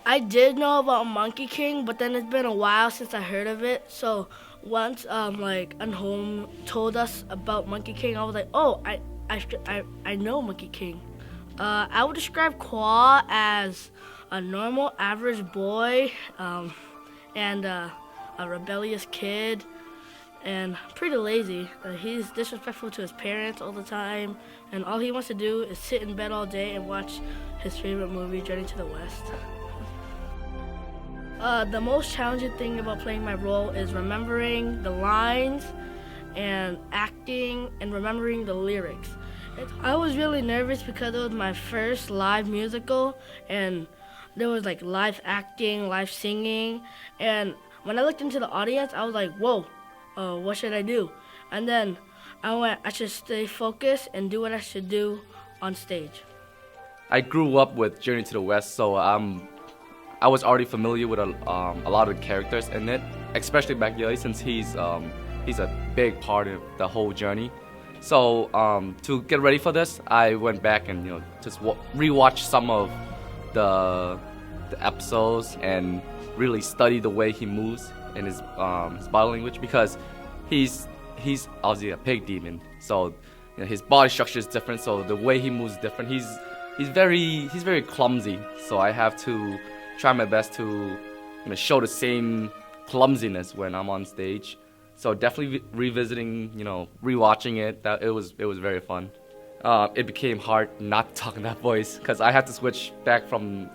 I did know about Monkey King, but then it's been a while since I heard of it. So once like Unhome told us about Monkey King, I was like, oh, I know Monkey King. I would describe Khoa as a normal, average boy, and a rebellious kid, and pretty lazy. He's disrespectful to his parents all the time, and all he wants to do is sit in bed all day and watch his favorite movie, Journey to the West. The most challenging thing about playing my role is remembering the lines and acting and remembering the lyrics. I was really nervous because it was my first live musical, and there was like live acting, live singing, and when I looked into the audience, I was like, whoa, what should I do? And then I should stay focused and do what I should do on stage. I grew up with Journey to the West, so I was already familiar with a lot of the characters in it, especially Bát Giới, since he's a big part of the whole journey. So to get ready for this, I went back and just rewatch some of the episodes and really study the way he moves in his body language, because he's obviously a pig demon. So his body structure is different, so the way he moves is different. He's very clumsy, so I have to try my best to show the same clumsiness when I'm on stage. So definitely revisiting, rewatching it, it was very fun. It became hard not to talk in that voice because I had to switch back from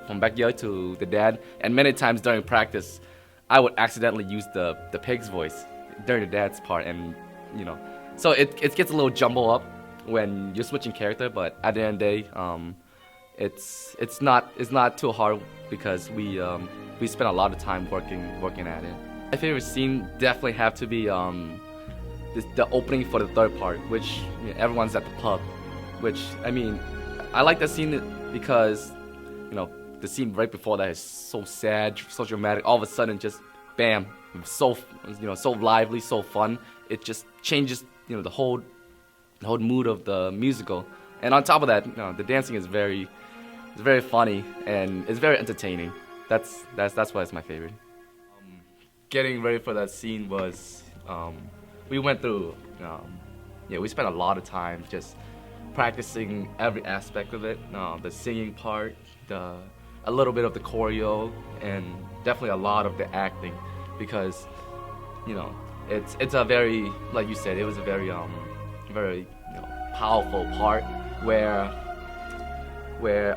from Bát Giới to the dad, and many times during practice, I would accidentally use the pig's voice during the dad's part, and so it gets a little jumbled up when you're switching character. But at the end of the day, it's not too hard because we spent a lot of time working at it. My favorite scene definitely have to be the opening for the third part, which everyone's at the pub. Which I like that scene because the scene right before that is so sad, so dramatic. All of a sudden, just bam, so lively, so fun. It just changes the whole mood of the musical. And on top of that, the dancing is very funny and it's very entertaining. That's why it's my favorite. Getting ready for that scene was, we went through, we spent a lot of time just practicing every aspect of it, the singing part, a little bit of the choreo, and definitely a lot of the acting, because it's a very, like you said, it was a very powerful part where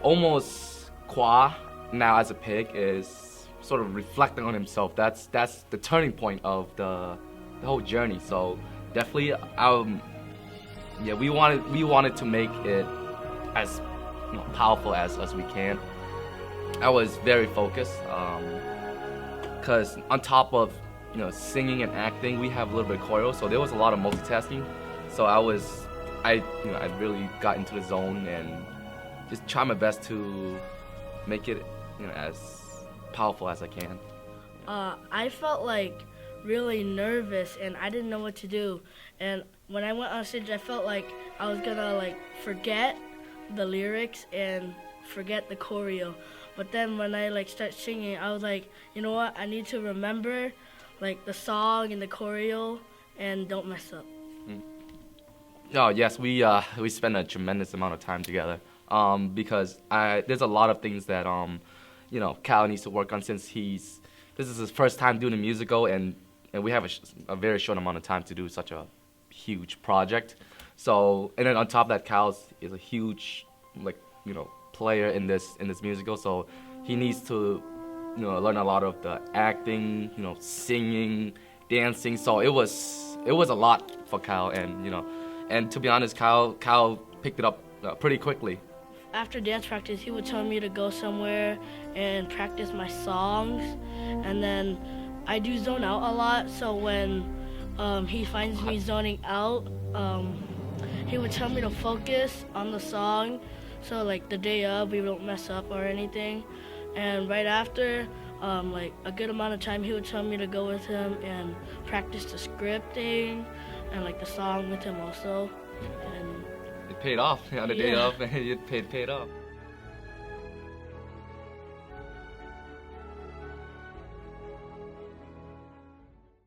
almost Khoa now as a pig is sort of reflecting on himself. That's the turning point of the whole journey. So definitely, we wanted to make it as powerful as we can. I was very focused because on top of singing and acting, we have a little bit of choreo, so there was a lot of multitasking. So I really got into the zone and just try my best to make it as powerful as I can. I felt like really nervous and I didn't know what to do. And when I went on stage, I felt like I was gonna forget the lyrics and forget the choreo. But then when I start singing, I was like, you know what? I need to remember the song and the choreo and don't mess up. Oh yes, we spent a tremendous amount of time together. Because there's a lot of things that Cal needs to work on, since this is his first time doing a musical, and we have a very short amount of time to do such a huge project. So, and then on top of that, Cal is a huge player in this musical, so he needs to learn a lot of the acting, singing, dancing. So it was a lot for Cal, and to be honest, Cal picked it up pretty quickly. After dance practice, he would tell me to go somewhere and practice my songs, and then I do zone out a lot, so when he finds me zoning out, he would tell me to focus on the song, so the day of we don't mess up or anything. And right after, a good amount of time, he would tell me to go with him and practice the scripting and the song with him also. And it paid off on the day of. It paid off.